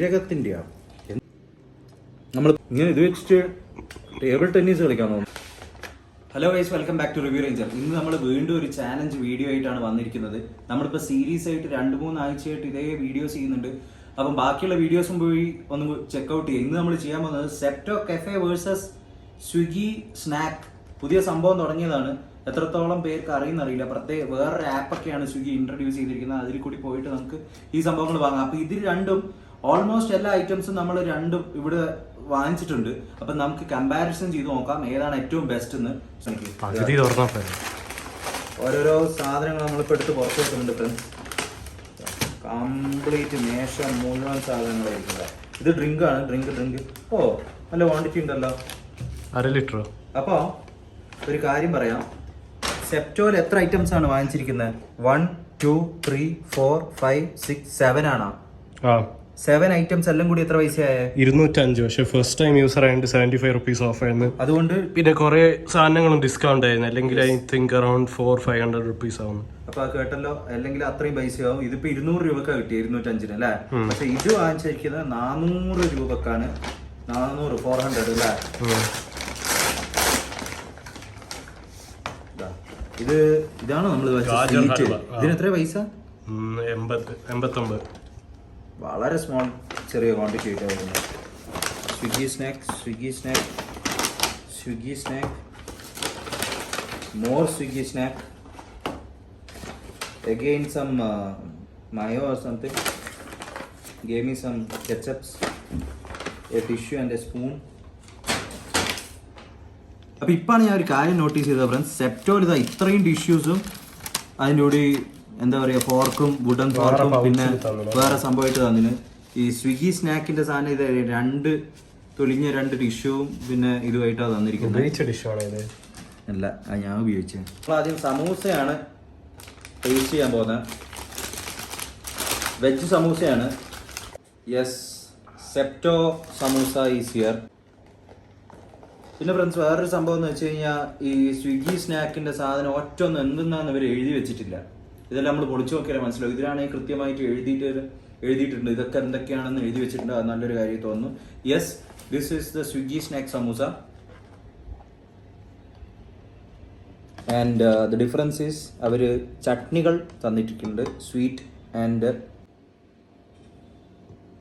ജീരകത്തിൻ്റെയാണ്. നമ്മൾ ഇങ്ങനെ ഇത് വെച്ചിട്ട് ടേബിൾ ടെന്നീസ് കളിക്കാൻ തോന്നുന്നു. Hello guys, welcome back to review ranger. ഇന്ന് നമ്മൾ വീണ്ടും ഒരു ചാലഞ്ച് വീഡിയോ ആയിട്ടാണ് വന്നിരിക്കുന്നത്. നമ്മളിപ്പോൾ സീരീസ് ആയിട്ട് 2-3 ആഴ്ചയായിട്ട് ഇതേ വീഡിയോസ് ചെയ്യുന്നുണ്ട്. അപ്പം ബാക്കിയുള്ള വീഡിയോസും പോയി ഒന്ന് ചെക്കൗട്ട് ചെയ്യുക. ഇന്ന് നമ്മൾ ചെയ്യാൻ പോകുന്നത് zepto cafe versus Swiggy snack. പുതിയ സംഭവം തുടങ്ങിയതാണ്. എത്രത്തോളം പേർക്ക് അറിയുന്നറിയില്ല. പ്രത്യേക വേറൊരു ആപ്പൊക്കെയാണ് സ്വിഗ്ഗി ഇൻട്രൊഡ്യൂസ് ചെയ്തിരിക്കുന്നത്. അതിൽ കൂടി പോയിട്ട് നമുക്ക് ഈ സംഭവങ്ങൾ വാങ്ങാം. അപ്പോൾ ഇതിൽ രണ്ടും ഓൾമോസ്റ്റ് എല്ലാ ഐറ്റംസും നമ്മൾ രണ്ടും ഇവിടെ വാങ്ങിച്ചിട്ടുണ്ട്. അപ്പം നമുക്ക് കമ്പാരിസൺ ചെയ്ത് നോക്കാം ഏതാണ് ഏറ്റവും ബെസ്റ്റ് എന്ന്. ഓരോരോ സാധനങ്ങൾ നമ്മളിപ്പോൾ എടുത്ത് പുറത്ത് വെക്കുന്നുണ്ട് ഫ്രണ്ട്സ്. കംപ്ലീറ്റ് മേശ മുഴുവൻ സാധനങ്ങളായിരിക്കും. ഇത് ഡ്രിങ്ക് ആണ്. ഡ്രിങ്ക് ഓ നല്ല ക്വാണ്ടിറ്റി ഉണ്ടല്ലോ, 1/2 ലിറ്റർ. അപ്പോൾ ഒരു കാര്യം പറയാം, സെപ്റ്റോയിൽ എത്ര ഐറ്റംസ് ആണ് വാങ്ങിച്ചിരിക്കുന്നത്? 1 2 3 4 5 6 7 ആണോ? 7 ഐറ്റംസ് എല്ലാം കൂടി എത്ര പൈസയായ? 205. പക്ഷെ ഫസ്റ്റ് ടൈം യൂസർ ആയതുകൊണ്ട് 75 റുപ്പീസ് ഓഫ് ആയിരുന്നു. അതുകൊണ്ട് പിന്നെ കുറെ സാധനങ്ങളും ഡിസ്കൗണ്ട് ആയിരുന്നു. അല്ലെങ്കിൽ ഐ തിങ്ക് അറൌണ്ട് 400-500 റുപ്പീസ് ആവുന്നു. അപ്പൊ കേട്ടല്ലോ, അല്ലെങ്കിൽ അത്രയും പൈസയാവും. ഇതിപ്പോ 200 രൂപക്കാണ് കിട്ടിയത്, 205 അല്ലേ? പക്ഷെ ഇത് വാങ്ങിച്ചിരിക്കുന്നത് 400 രൂപക്കാണ്. 400 അല്ലേ? ഇതാണ് നമ്മൾ ഇതിന് എത്ര പൈസ? 89. വളരെ സ്മോൾ ചെറിയ ക്വാണ്ടിറ്റി ആയിട്ടാണ്. Swiggy snack more Swiggy snack again some mayo or something, gave me some ketchups, a tissue and a spoon. അപ്പോൾ ഇപ്പാണ് ഞാൻ ഒരു കാര്യം നോട്ടീസ് ചെയ്തത് ഫ്രണ്ട്സ്. സെപ്റ്റോയിൽ ഇതാ ഇത്രയും ടിഷ്യൂസും അതിൻ്റെ കൂടി എന്താ പറയുക ഫോർക്കും വുഡൻ ഫോർക്കും പിന്നെ വേറെ സംഭവമായിട്ട് തന്നിന്. ഈ സ്വിഗ്ഗി സ്നാക്കിൻ്റെ സാധനം ഇത് 2 തൊലിഞ്ഞ 2 ടിഷ്യൂവും പിന്നെ ഇതുമായിട്ടാണ് തന്നിരിക്കുന്നത്. അല്ല, ഞാൻ ഉപയോഗിച്ചത്. അപ്പോൾ ആദ്യം സമൂസയാണ് ടേസ്റ്റ് ചെയ്യാൻ പോകുന്നത്. വെജ് സമൂസയാണ്. Yes, Zepto samosa is here. പിന്നെ ഫ്രണ്ട്സ് വേറൊരു സംഭവം എന്ന് വെച്ച് കഴിഞ്ഞാൽ ഈ സ്വിഗ്ഗി സ്നാക്കിൻ്റെ സാധനം ഒറ്റൊന്നും എന്തെന്നാന്ന് ഇവർ എഴുതി വെച്ചിട്ടില്ല. ഇതെല്ലാം നമ്മൾ പൊളിച്ചു നോക്കിയാലേ മനസ്സിലാവും. ഇതിലാണെങ്കിൽ കൃത്യമായിട്ട് എഴുതിയിട്ടുണ്ട് ഇതൊക്കെ എന്തൊക്കെയാണെന്ന് എഴുതി വെച്ചിട്ടുണ്ട്. അത് നല്ലൊരു കാര്യം തോന്നുന്നു. Yes, this is the Swiggy snack samosa. And the difference is അവർ ചട്നികൾ തന്നിട്ടുണ്ട്, സ്വീറ്റ് ആൻഡ്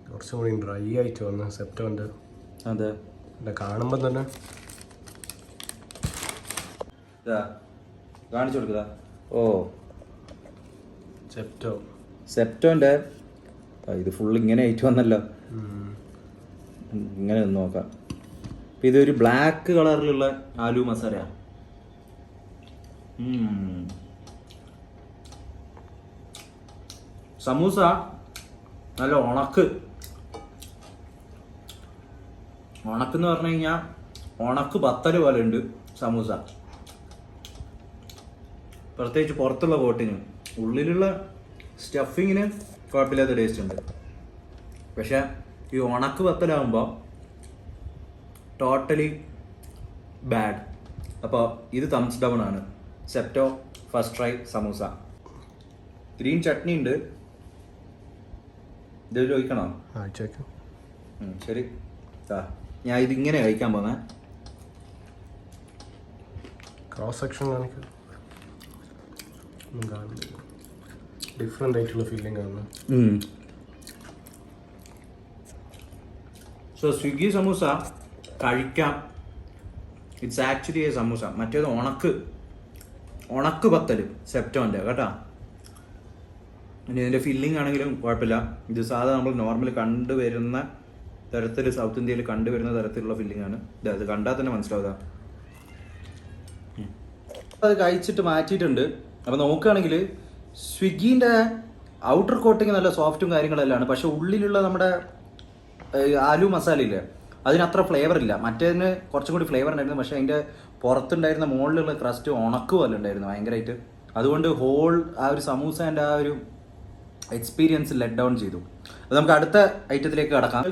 കുറച്ചും കൂടി ഡ്രൈ ആയിട്ട് വന്നു സെപ്റ്റോൻ്റെ. അതെ, കാണുമ്പോൾ തന്നെ കാണിച്ചു കൊടുക്കുക. ഓ, സെപ്റ്റോൻ്റെ ഇത് ഫുൾ ഇങ്ങനെ ആയിട്ട് വന്നല്ലോ. ഇങ്ങനെ ഒന്ന് നോക്കാം. അപ്പം ഇതൊരു ബ്ലാക്ക് കളറിലുള്ള ആലു മസാല. സമൂസ നല്ല ഉണക്കെന്ന് പറഞ്ഞു കഴിഞ്ഞാൽ ഉണക്ക് ബത്തല് പോലെ ഉണ്ട് സമൂസ. പ്രത്യേകിച്ച് പുറത്തുള്ള കോട്ടിന്. ഉള്ളിലുള്ള സ്റ്റഫിങ്ങിന് കുഴപ്പമില്ലാത്ത ടേസ്റ്റ് ഉണ്ട്. പക്ഷെ ഈ ഉണക്ക് ബത്തലാകുമ്പോൾ ടോട്ടലി ബാഡ്. അപ്പോൾ ഇത് തംസ് ഡൗൺ ആണ്. Zepto first try samosa. Green chutney ഉണ്ട്. ഇത് ചോദിക്കണോ? ശരി, ഞാൻ ഇതിങ്ങനെ കഴിക്കാൻ പോന്നെ. ക്രോസ് സെക്ഷൻ ഡിഫറെൻ്റ് ആയിട്ടുള്ള ഫീലിംഗ് ആണ്. സോ സ്വിഗ്ഗി സമൂസ കഴിക്കാം. It's actually A samosa. മറ്റേത് ഉണക്ക് പത്തല് സെപ്റ്റോൻ്റെ കേട്ടോ. ഇനി ഇതിൻ്റെ ഫില്ലിംഗ് ആണെങ്കിലും കുഴപ്പമില്ല. ഇത് സാധാരണ നമ്മൾ നോർമൽ കണ്ടുവരുന്ന തരത്തിൽ, സൗത്ത് ഇന്ത്യയിൽ കണ്ടുവരുന്ന തരത്തിലുള്ള ഫില്ലിംഗ് ആണ്. ഇത് കണ്ടാൽ തന്നെ മനസ്സിലാവുക. അത് കഴിച്ചിട്ട് മാറ്റിയിട്ടുണ്ട്. അപ്പോൾ നോക്കുകയാണെങ്കിൽ സ്വിഗ്ഗീൻ്റെ ഔട്ടർ കോട്ടിങ് നല്ല സോഫ്റ്റും കാര്യങ്ങളെല്ലാം, പക്ഷെ ഉള്ളിലുള്ള നമ്മുടെ ആലു മസാലയില്ലേ അതിനത്ര ഫ്ലേവർ ഇല്ല. മറ്റേതിന് കുറച്ചും കൂടി ഫ്ലേവർ ഉണ്ടായിരുന്നു. പക്ഷേ അതിൻ്റെ പുറത്തുണ്ടായിരുന്ന മുകളിലുള്ള ക്രസ്റ്റ് ഉണക്ക് പോലെ ഉണ്ടായിരുന്നു ഭയങ്കരമായിട്ട്. അതുകൊണ്ട് ഹോൾ ആ ഒരു സമൂസേൻ്റെ ആ ഒരു എക്സ്പീരിയൻസ് ലെറ്റ് ഡൗൺ ചെയ്തു. അത് നമുക്ക് അടുത്ത ഐറ്റത്തിലേക്ക് കടക്കാം.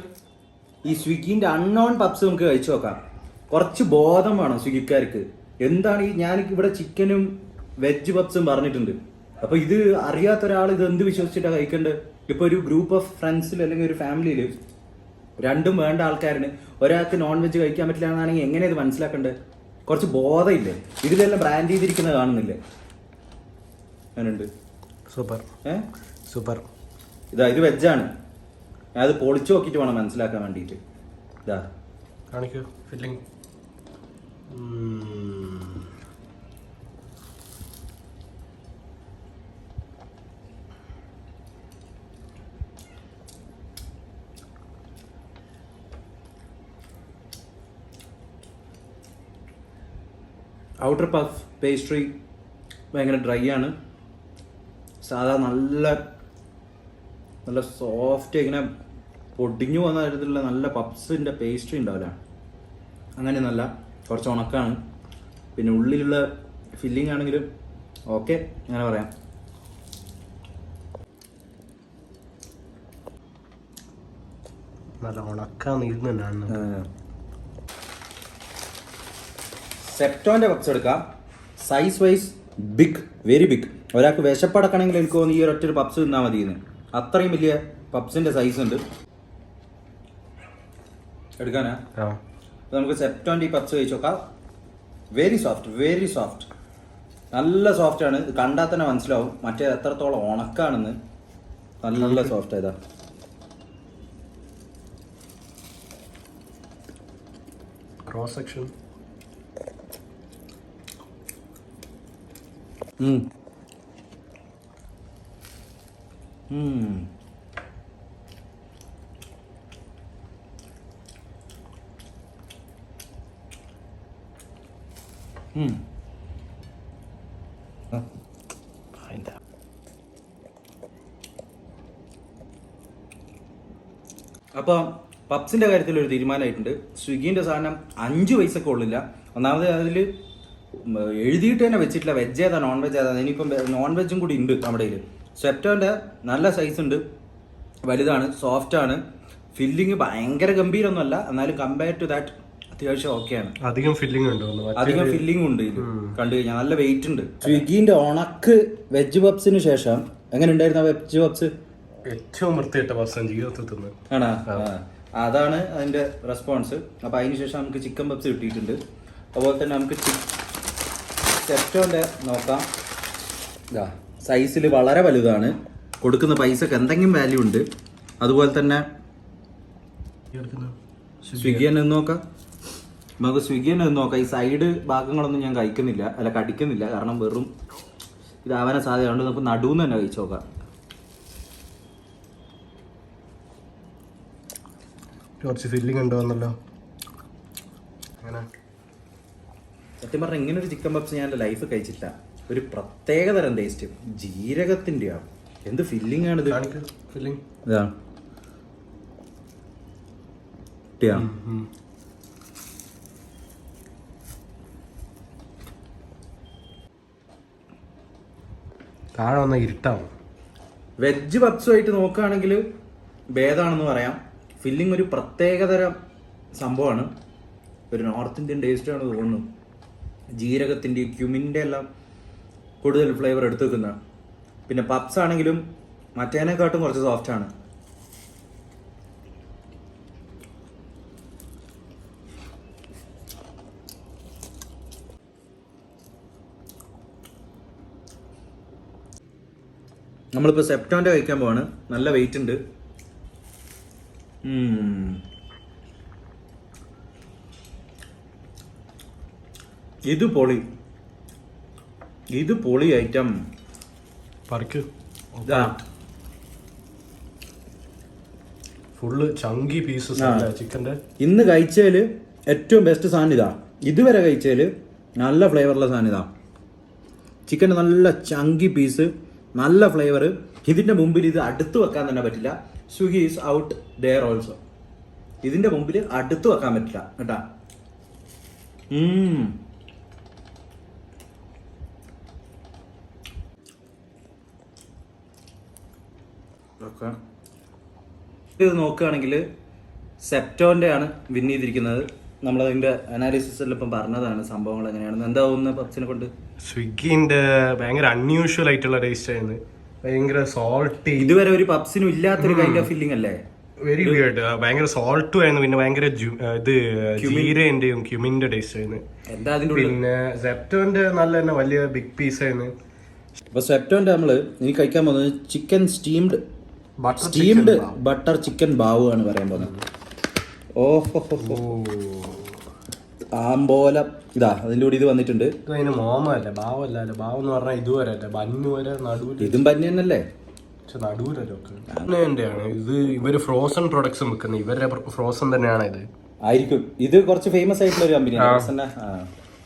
ഈ സ്വിഗ്ഗീൻ്റെ അൺനോൺ പബ്സ് നമുക്ക് കഴിച്ചു നോക്കാം. കുറച്ച് ബോധം വേണം സ്വിഗ്ഗിക്കാർക്ക്. എന്താണ് ഈ ഞാൻ ഇവിടെ ചിക്കനും വെജ് പബ്സും പറഞ്ഞിട്ടുണ്ട്. അപ്പോൾ ഇത് അറിയാത്ത ഒരാൾ ഇത് എന്ത് വിശ്വസിച്ചിട്ടാണ് കഴിക്കേണ്ടത്? ഇപ്പോൾ ഒരു ഗ്രൂപ്പ് ഓഫ് ഫ്രണ്ട്സിൽ അല്ലെങ്കിൽ ഒരു ഫാമിലിയിൽ രണ്ടും വേണ്ട ആൾക്കാരിന് ഒരാൾക്ക് നോൺ വെജ് കഴിക്കാൻ പറ്റില്ല എന്നാണെങ്കിൽ എങ്ങനെ ഇത് മനസ്സിലാക്കണ്ടേ? കുറച്ച് ബോധമില്ലേ? ഇതിലെല്ലാം ബ്രാൻഡ് ചെയ്തിരിക്കുന്നത് കാണുന്നില്ലേ? അങ്ങനെയുണ്ട്. Super super. ഇത് വെജാണ്. ഞാൻ അത് പൊളിച്ചു നോക്കിയിട്ട് വേണം മനസ്സിലാക്കാൻ വേണ്ടിയിട്ട്. ഇതാ കാണിക്കൂ ഫില്ലിംഗ്. ഔട്ടർ പഫ് പേസ്ട്രി ഭയങ്കര ഡ്രൈ ആണ്. സാധാ നല്ല നല്ല സോഫ്റ്റ് ഇങ്ങനെ പൊടിഞ്ഞു പോകുന്ന തരത്തിലുള്ള നല്ല പപ്സിൻ്റെ പേസ്ട്രി ഉണ്ടാവില്ല, അങ്ങനെ നല്ല കുറച്ച് ഉണക്കാണ്. പിന്നെ ഉള്ളിലുള്ള ഫില്ലിംഗ് ആണെങ്കിലും ഓക്കെ, അങ്ങനെ പറയാം. നല്ല ഉണക്കാന്ന് ഇരുന്നാണ്. സെപ്റ്റോൻ്റെ പപ്സ് എടുക്കാം. Size wise big, very big. ഒരാൾക്ക് വിശപ്പടക്കണമെങ്കിൽ എനിക്ക് തോന്നുന്നു ഈ ഒരൊറ്റൊരു പപ്സ് തിന്നാൽ മതിയെന്ന്. അത്രയും വലിയ പപ്സിൻ്റെ സൈസ് ഉണ്ട്. എടുക്കാനാ? നമുക്ക് സെപ്റ്റോൻ്റെ ഈ പപ്സ് കഴിച്ച് നോക്കാം. വെരി സോഫ്റ്റ്, വെരി സോഫ്റ്റ്, നല്ല സോഫ്റ്റ് ആണ്. ഇത് കണ്ടാൽ തന്നെ മനസ്സിലാവും മറ്റേ എത്രത്തോളം ഉണക്കാണെന്ന്. നല്ല സോഫ്റ്റ് ആയതാ. Cross section. അപ്പോൾ പപ്സിൻ്റെ കാര്യത്തിൽ ഒരു തീരുമാനമായിട്ടുണ്ട്. സ്വിഗ്ഗിൻ്റെ സാധനം 5 പൈസക്ക് ഉള്ളില്ല. ഒന്നാമത് അതിൽ എഴുതിയിട്ട് തന്നെ വെച്ചിട്ടില്ല വെജ് ഏതാ നോൺ വെജ് ഏതാ. ഇനിയിപ്പം നോൺ വെജും കൂടി ഉണ്ട് നമ്മുടെ കയ്യിൽ. സെപ്റ്റോൻ്റെ നല്ല സൈസ് ഉണ്ട്, വലുതാണ്, സോഫ്റ്റാണ്. ഫില്ലിങ് ഭയങ്കര ഗംഭീരമൊന്നുമല്ല, എന്നാലും കമ്പയർ ടു ദാറ്റ് അത്യാവശ്യം ഓക്കെയാണ്. അധികം ഫില്ലിംഗ് ഉണ്ട്, അധികം ഫില്ലിംഗ് ഉണ്ട്. ഇത് കണ്ടു കഴിഞ്ഞാൽ നല്ല വെയിറ്റ് ഉണ്ട്. സ്വിഗ്ഗിന്റെ ഉണക്ക് വെജ് പപ്സിന് ശേഷം എങ്ങനെ ഉണ്ടായിരുന്നു വെജ് പപ്സ്? ഏറ്റവും വൃത്തിയായിട്ട പപ്സ് ജീവിതത്തിൽ തിന്ന്. ആണോ? അതാണ് അതിന്റെ റെസ്പോൺസ്. അപ്പൊ അതിനുശേഷം നമുക്ക് ചിക്കൻ പപ്സ് കിട്ടിയിട്ടുണ്ട്. അതുപോലെ തന്നെ നമുക്ക് സെപ്റ്റോന്റെ നോക്കാം. സൈസിൽ വളരെ വലുതാണ്, കൊടുക്കുന്ന പൈസക്ക് എന്തെങ്കിലും വാല്യൂ ഉണ്ട്. അതുപോലെ തന്നെ സ്വിഗ്ഗി തന്നെ നോക്കാം. നമുക്ക് സ്വിഗ്ഗി തന്നെ നോക്കാം. ഈ സൈഡ് ഭാഗങ്ങളൊന്നും ഞാൻ കഴിക്കുന്നില്ല, അല്ല കടിക്കുന്നില്ല, കാരണം വെറും ഇതാവാൻ സാധ്യതയുണ്ട്. നമുക്ക് നടുവെന്ന് തന്നെ കഴിച്ചു നോക്കാം. കുറച്ച് ഫില്ലിംഗ് ഉണ്ടോ എന്നല്ലോ. അങ്ങനെ സത്യം പറഞ്ഞാൽ ഇങ്ങനെ ഒരു ചിക്കൻ പപ്സ് ഞാൻ എൻ്റെ ലൈഫ് കഴിച്ചില്ല. ഒരു പ്രത്യേകതരം ടേസ്റ്റ്, ജീരകത്തിൻ്റെയാണ്. എന്ത് ഫില്ലിംഗ് ആണിത്. ഫില്ലിംഗ് ഇതാണ് താഴെ വന്ന ഇരുട്ടാവും. വെജ് പപ്സുമായിട്ട് നോക്കുകയാണെങ്കിൽ ഭേദമാണെന്ന് പറയാം. ഫില്ലിംഗ് ഒരു പ്രത്യേകതരം സംഭവമാണ്. ഒരു നോർത്ത് ഇന്ത്യൻ ടേസ്റ്റാണ് തോന്നുന്നു. ജീരകത്തിൻ്റെ ക്യുമിൻ്റെ എല്ലാം കൂടുതൽ ഫ്ലേവർ എടുത്തു വെക്കുന്ന. പിന്നെ പപ്സ് ആണെങ്കിലും മറ്റേനെക്കാട്ടും കുറച്ച് സോഫ്റ്റാണ്. നമ്മളിപ്പോൾ സെപ്റ്റോൻ്റെ കഴിക്കാൻ പോവാണ്. നല്ല വെയിറ്റ് ഉണ്ട്. ഇത് പൊളി, ഇത് പൊളി ഐറ്റം. ഫുള്ള് ചങ്കി പീസസ് ചിക്കൻ്റെ. ഇന്ന് കഴിച്ചതിൽ ഏറ്റവും ബെസ്റ്റ് സാധനം ഇതാ. ഇതുവരെ കഴിച്ചതിൽ നല്ല ഫ്ലേവറുള്ള സാധനം ഇതാ. ചിക്കൻ്റെ നല്ല ചങ്കി പീസ്, നല്ല ഫ്ലേവർ. ഇതിൻ്റെ മുമ്പിൽ ഇത് അടുത്ത് വെക്കാൻ തന്നെ പറ്റില്ല. Swiggy is out there also. ഇതിൻ്റെ മുമ്പിൽ അടുത്ത് വെക്കാൻ പറ്റില്ല കേട്ടാ. ഇത് നോക്കുകയാണെങ്കിൽ സെപ്റ്റോൻ്റെ ആണ് വിൻ ചെയ്തിരിക്കുന്നത്. നമ്മളതിൻ്റെ അനാലിസിസിൽ ഇപ്പം പറഞ്ഞതാണ് സംഭവങ്ങൾ എങ്ങനെയാണെന്ന്. എന്താ തോന്നുന്നത് പപ്സിനെ കൊണ്ട്? സ്വിഗ്ഗിന്റെ ഭയങ്കര അൺയൂഷ്വൽ ആയിട്ടുള്ള ടേസ്റ്റ് ആയിരുന്നു. ഭയങ്കര സോൾട്ടി. ഇതുവരെ ഒരു പപ്സിനും ഇല്ലാത്തൊരു കൈൻഡ് ഓഫ് ഫീലിംഗ് അല്ലേ? Very weird. ഭയങ്കര സോൾട്ടും ആയിരുന്നു, പിന്നെ ഭയങ്കര ഇത് ജീരന്റെയും ക്യുമിന്റെ ടേസ്റ്റ് ആയിരുന്നു. എന്താ അതിന്റെ പിന്നെ സെപ്റ്റോന്റെ നല്ല തന്നെ വലിയ ബിഗ് പീസ് ആയിരുന്നു. അപ്പൊ സെപ്റ്റോന്റെ നമ്മള് ഇനി കഴിക്കാൻ പോകുന്നത് chicken steamed butter chicken Bavu ആണ് പറയാൻ പോകുന്നത്. ഓഹോ ആമ്പോല ഇതാ അതിൻ്റെ കൂടി ഇത് വന്നിട്ടുണ്ട്. ഇത് അതിന് മോമല്ല, ബാവല്ല. ബാവ് എന്ന് പറഞ്ഞാൽ ഇതുവരെ അല്ല, ബന്നു വരെ നടുവിൽ. ഇതും ബന്നി തന്നെയല്ലേ? നടുവിലൊക്കെയാണ് ഇത്. ഇവര് ഫ്രോസൺ പ്രൊഡക്ട്സ് വെക്കുന്നത്, ഇവരുടെ ഫ്രോസൺ തന്നെയാണ് ഇത്. ആയിരിക്കും. ഇത് കുറച്ച് ഫേമസ് ആയിട്ടുള്ള ഒരു കമ്പനിയാണ്.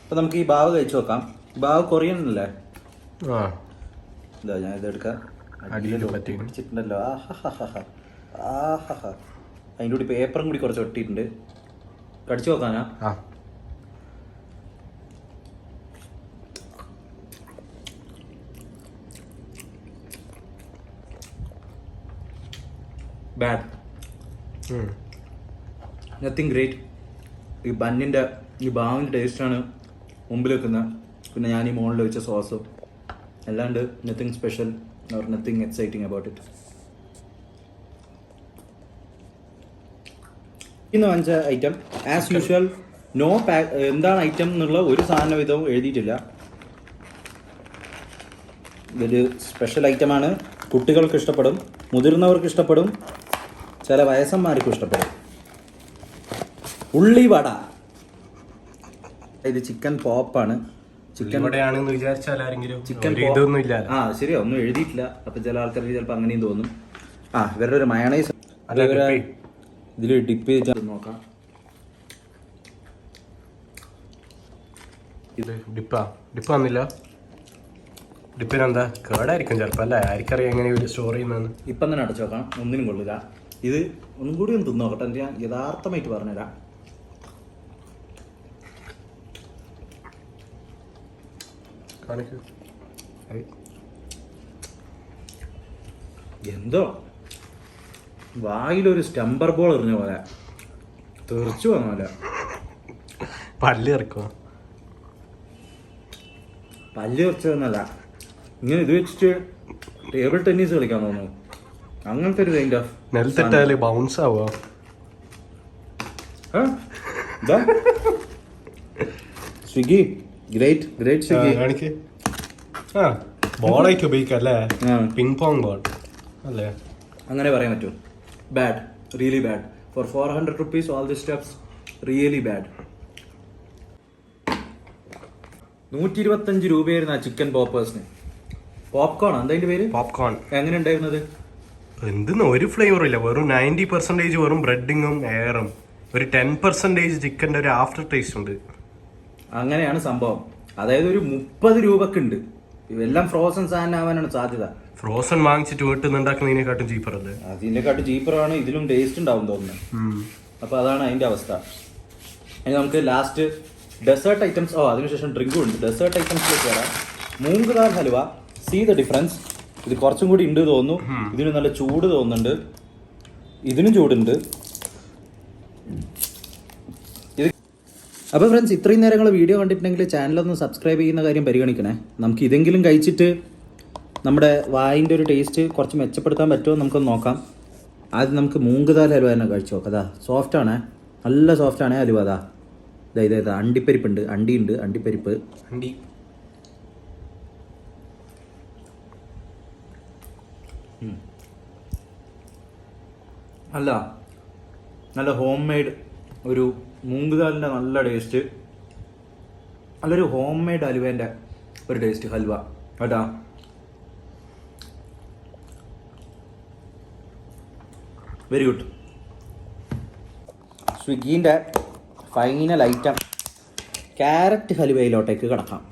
അപ്പൊ നമുക്ക് ഈ ബാവ് കഴിച്ചു നോക്കാം. ബാവ് കൊറിയൻ അല്ലേ? ഇതാ ഞാൻ ഇത് എടുക്കാം. പിടിച്ചിട്ടുണ്ടല്ലോ. അതിൻ്റെ കൂടി പേപ്പറും കൂടി കുറച്ച് ഒട്ടിയിട്ടുണ്ട്. കടിച്ചു നോക്കാനാ? Bad, nothing great. ഈ ബന്നിൻ്റെ ഈ ബാവിൻ്റെ ടേസ്റ്റാണ് മുമ്പിൽ വെക്കുന്നത്. പിന്നെ ഞാൻ ഈ മുകളിൽ വെച്ച സോസും അല്ലാണ്ട് nothing special or nothing exciting about it. ഇന്ന് വാങ്ങിച്ച item as usual no pack. എന്താണ് ഐറ്റം എന്നുള്ള ഒരു സാധന വിധവും എഴുതിയിട്ടില്ല. ഇതൊരു സ്പെഷ്യൽ ഐറ്റമാണ്. കുട്ടികൾക്ക് ഇഷ്ടപ്പെടും, മുതിർന്നവർക്ക് ഇഷ്ടപ്പെടും, ചില വയസ്സന്മാർക്കും ഇഷ്ടപ്പെടും. ഉള്ളിവട. ഇത് ചിക്കൻ പോപ്പാണ്. ചിക്കൻ ശരിയാ, ഒന്നും എഴുതിയിട്ടില്ല. അപ്പൊ ചില ആൾക്കാർക്ക് ചിലപ്പോൾ അങ്ങനെയും തോന്നും. ഇവരുടെ ഒരു മയണൈസ് ഇതിൽ ഡിപ്പ് ചെയ്ത് നോക്കാം. ഇത് ഡിപ്പ് വന്നില്ല. ഡിപ്പിനെന്താ കേടായിരിക്കും ചിലപ്പോൾ, അല്ലേ? ആർക്കറിയാം എങ്ങനെ ഒരു സ്റ്റോർ ചെയ്യുന്നതെന്ന്. ഇപ്പം തന്നെ അടച്ചു നോക്കണം, ഒന്നിനും കൊള്ളില്ല. ഇത് ഒന്നും കൂടി ഒന്ന് തിന്നോക്കട്ടെ, ഞാൻ യഥാർത്ഥമായിട്ട് പറഞ്ഞുതരാം. എന്തോ വായിലൊരു സ്റ്റംബർ ബോൾ എറിഞ്ഞ പോലെ തെറിച്ചു വന്ന പോലെ. പല്ല് ഇറക്കുക. പല്ല് തെറിച്ചതെന്നല്ല, ഇങ്ങനെ ഇത് വെച്ചിട്ട് ടേബിൾ ടെന്നീസ് കളിക്കാൻ തോന്നുന്നു. അങ്ങനത്തെ ഒരു കൈൻഡ് ഓഫ് നിലത്തിട്ടാല് ബൗൺസ് ആവുക. Swiggy great great Swiggy. കാണിക്ക്. ബോളായിട്ട് ഉപയോഗിക്കാം അല്ലേ? പിങ് പോങ് ബോൾ അല്ലേ? അങ്ങനെ പറയാൻ പറ്റുമോ? Bad, really bad. For 400 rupees all the steps really bad. 125 രൂപയായിരുന്നു ആ ചിക്കൻ പോപ്പേഴ്സിന്. പോപ്കോൺ എന്താ അതിന്റെ പേര്? പോപ്കോൺ. എങ്ങനെ ഉണ്ടായിരുന്നത്? എന്തെന്ന് ഒരു ഫ്ലേവറും ഇല്ല. വെറും 90% വെറും ബ്രെഡിങ്ങും എയറും, ഒരു 10% ചിക്കൻ്റെ ഒരു ആഫ്റ്റർ ടേസ്റ്റ് ഉണ്ട്. അങ്ങനെയാണ് സംഭവം. അതായത് ഒരു 30 രൂപക്ക് ഉണ്ട്. ഇതെല്ലാം ഫ്രോസൺ സാധനം ആവാനാണ് സാധ്യത. ഫ്രോസൺ വാങ്ങിച്ചിട്ട് വീട്ടിൽ ചീപ്പർ അല്ലേ? അതിനെക്കാട്ടും ചീപ്പറാണ്. ഇതിലും ടേസ്റ്റ് ഉണ്ടാവും തോന്നുന്നു. അപ്പൊ അതാണ് അതിന്റെ അവസ്ഥ. ഇനി നമുക്ക് ലാസ്റ്റ് ഡെസേർട്ട് ഐറ്റംസ്. അതിനുശേഷം ഡ്രിങ്കും ഉണ്ട്. ഡെസേർട്ട് ഐറ്റംസിലേക്ക് വരാം. Moong dal halwa. See the difference. ഇത് കുറച്ചും കൂടി ഉണ്ട് തോന്നുന്നു. ഇതിന് നല്ല ചൂട് തോന്നുന്നുണ്ട്. ഇതിനും ചൂടുണ്ട്. അപ്പോൾ ഫ്രണ്ട്സ്, ഇത്രയും നേരങ്ങൾ വീഡിയോ കണ്ടിട്ടുണ്ടെങ്കിൽ ചാനലൊന്ന് സബ്സ്ക്രൈബ് ചെയ്യുന്ന കാര്യം പരിഗണിക്കണേ. നമുക്ക് ഇതെങ്കിലും കഴിച്ചിട്ട് നമ്മുടെ വായിൻ്റെ ഒരു ടേസ്റ്റ് കുറച്ച് മെച്ചപ്പെടുത്താൻ പറ്റുമോ നമുക്കൊന്ന് നോക്കാം. ആദ്യം നമുക്ക് മൂംഗ് ദാൽ ഹൽവ തന്നെ കഴിച്ചു നോക്കാം. അതാ സോഫ്റ്റാണ്, നല്ല സോഫ്റ്റാണ് ഹലുവ. അതാ ഇതാ അണ്ടിപ്പരിപ്പുണ്ട്, അണ്ടിയുണ്ട്, അണ്ടിപ്പരിപ്പ്. അല്ല, നല്ല ഹോം മെയ്ഡ് ഒരു മൂംഗ് ദാലിൻ്റെ നല്ല ടേസ്റ്റ്. നല്ലൊരു ഹോം മെയ്ഡ് ഹലുവേൻ്റെ ഒരു ടേസ്റ്റ് ഹൽവ കേട്ടാ. Very good. സ്വിഗ്ഗീൻ്റെ ഫൈനൽ ഐറ്റം ക്യാരറ്റ് ഹലുവയിലോട്ടേക്ക് കിടക്കാം.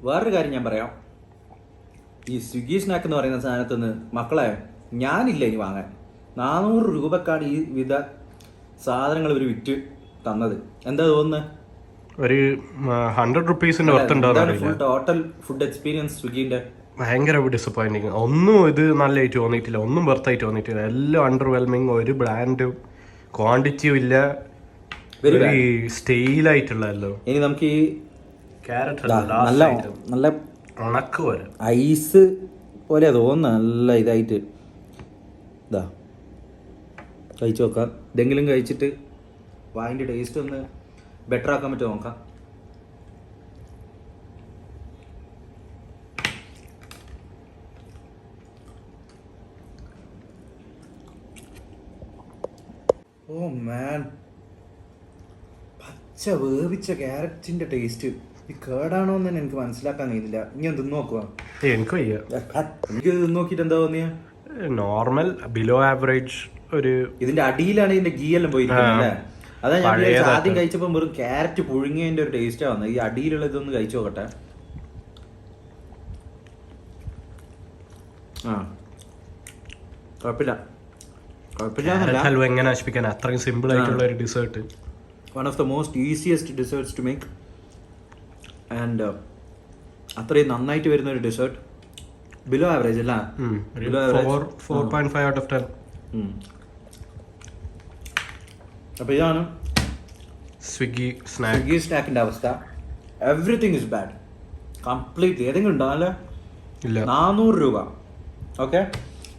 വേറൊരു കാര്യം ഞാൻ പറയാം. ഈ സ്വിഗ്ഗി സ്നാക്ക് എന്ന് പറയുന്ന സാധനത്തുനിന്ന് മക്കളെ ഞാനില്ല ഇനി വാങ്ങാൻ. 400 രൂപക്കാണ് ഈ വിധ സാധനങ്ങൾ ഒരു വിറ്റ് തന്നത്. എന്താ തോന്നുന്നത്? ഒരു 100 rupees ടോട്ടൽ ഫുഡ് എക്സ്പീരിയൻസ് സ്വിഗ്ഗിന്റെ ഭയങ്കര ഡിസപ്പോയിന്റിങ്. ഒന്നും ഇത് നല്ലതായിട്ട് തോന്നിയിട്ടില്ല, ഒന്നും വെർത്തായിട്ട് തോന്നിയിട്ടില്ല. എല്ലാം അണ്ടർവെൽമിങ്. ഒരു ബ്രാൻഡും ക്വാണ്ടിറ്റിയും ഇല്ല, സ്റ്റൈലായിട്ടുള്ളല്ലോ. ഇനി നമുക്ക് ഈ ക്യാരറ്റ് നല്ല ഉണക്ക് പോലെ ഐസ് പോലെ തോന്നുന്നു. നല്ല ഇതായിട്ട് ഇതാ കഴിച്ചു നോക്കാം. ഇതെങ്കിലും കഴിച്ചിട്ട് വായിൻ്റെ ടേസ്റ്റ് ഒന്ന് ബെറ്റർ ആക്കാൻ പറ്റുമോ നോക്കാം. ഓ മാൻ, പച്ച വേവിച്ച ക്യാരറ്റിന്റെ ടേസ്റ്റ് ഈ കേടാണോ എന്ന് തന്നെ എനിക്ക് മനസ്സിലാക്കാൻ കഴിയുന്നില്ല. ഇനി തിന്നു നോക്കുക. എനിക്ക് വയ്യ. എനിക്ക് തിന്നു നോക്കിയിട്ട് എന്താ തോന്നിയ? നോർമൽ ബിലോ ആവറേജ് ഒരു. ഇതിന്റെ അടിയിലാണ് ഇതിന്റെ ഗീ എല്ലാം പോയിരിക്കുന്നത് അല്ലേ? അതാ ഞാൻ ആദ്യം കഴിച്ചപ്പോൾ വെറും ക്യാരറ്റ് പുഴുങ്ങിയതിന്റെ ഒരു ടേസ്റ്റാ വന്നത്. ഈ അടിയിലുള്ള ഇതൊന്ന് കഴിച്ചു നോക്കട്ടെ. ആ കുഴപ്പമില്ല, കുഴപ്പമില്ല. ഹൽവ എങ്ങനെ നശിപ്പിക്കാൻ? അത്രയും സിമ്പിൾ ആയിട്ടുള്ള ഒരു dessert. One of the most easiest desserts to make and അത്രയും നന്നായിട്ട് വരുന്ന ഒരു ഡിസേർട്ട്. ബിലോ ആവറേജ് അല്ല, ബിലോ ആവറേജ് 4.5 out of 10. അപ്പോൾ ഇതാണ് സ്വിഗ്ഗി സ്നാക്കിന്റെ അവസ്ഥ. Everything is bad completely. ഏതെങ്കിലും ഉണ്ടോ? അല്ല, ഇല്ല. 400 രൂപ. ഓക്കെ,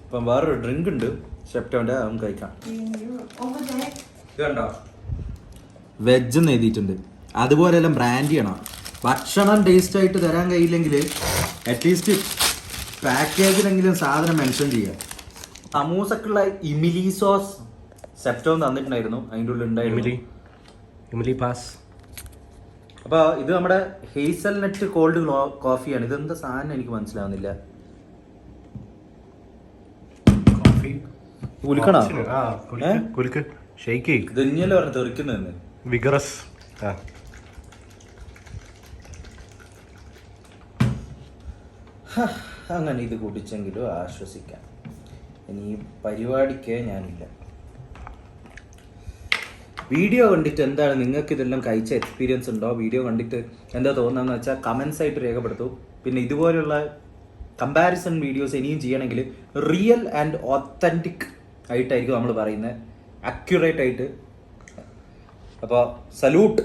അപ്പം വേറൊരു ഡ്രിങ്ക് ഉണ്ട് സെപ്റ്റോന്റെ, നമുക്ക് കഴിക്കാം. ഇത് കണ്ടോ, വെജ് എന്ന് എഴുതിയിട്ടുണ്ട്. അതുപോലെല്ലാം ബ്രാൻഡ് ചെയ്യണം. ഭക്ഷണം ടേസ്റ്റ് ആയിട്ട് തരാൻ കഴിയില്ലെങ്കിൽ അറ്റ്ലീസ്റ്റ് പാക്കേജിലെങ്കിലും സാധനം മെൻഷൻ ചെയ്യാം. സമൂസക്കുള്ള ഇമിലി സോസ് സെപ്റ്റോന്ന് തന്നിട്ടുണ്ടായിരുന്നു, അതിൻ്റെ ഉള്ളിൽ ഉണ്ടായിരുന്നു ഇമിലി പാസ്. അപ്പോൾ ഇത് നമ്മുടെ ഹേസൽനട്ട് കോൾഡ് കോഫിയാണ്. ഇതെന്താ സാധനം എനിക്ക് മനസ്സിലാവുന്നില്ല. കുലുക്കണോ? ഇത് ഇനിയല്ലേ പറഞ്ഞു തെറിക്കുന്നതെന്ന്. വിഗറസ്. അങ്ങനെ ഇത് കുടിച്ചെങ്കിലും ആശ്വസിക്കാം. ഇനി ഈ പരിപാടിക്ക് ഞാനില്ല. വീഡിയോ കണ്ടിട്ട് എന്താണ് നിങ്ങൾക്ക് ഇതെല്ലാം കഴിച്ച എക്സ്പീരിയൻസ് ഉണ്ടോ? വീഡിയോ കണ്ടിട്ട് എന്താ തോന്നുന്നതെന്ന് വെച്ചാൽ കമൻസ് ആയിട്ട് രേഖപ്പെടുത്തൂ. പിന്നെ ഇതുപോലുള്ള കമ്പാരിസൺ വീഡിയോസ് ഇനിയും ചെയ്യണമെങ്കിൽ റിയൽ ആൻഡ് ഒത്തൻറ്റിക് ആയിട്ടായിരിക്കും നമ്മൾ പറയുന്നത്, അക്യുറേറ്റ് ആയിട്ട്. അപ്പോൾ സല്യൂട്ട്.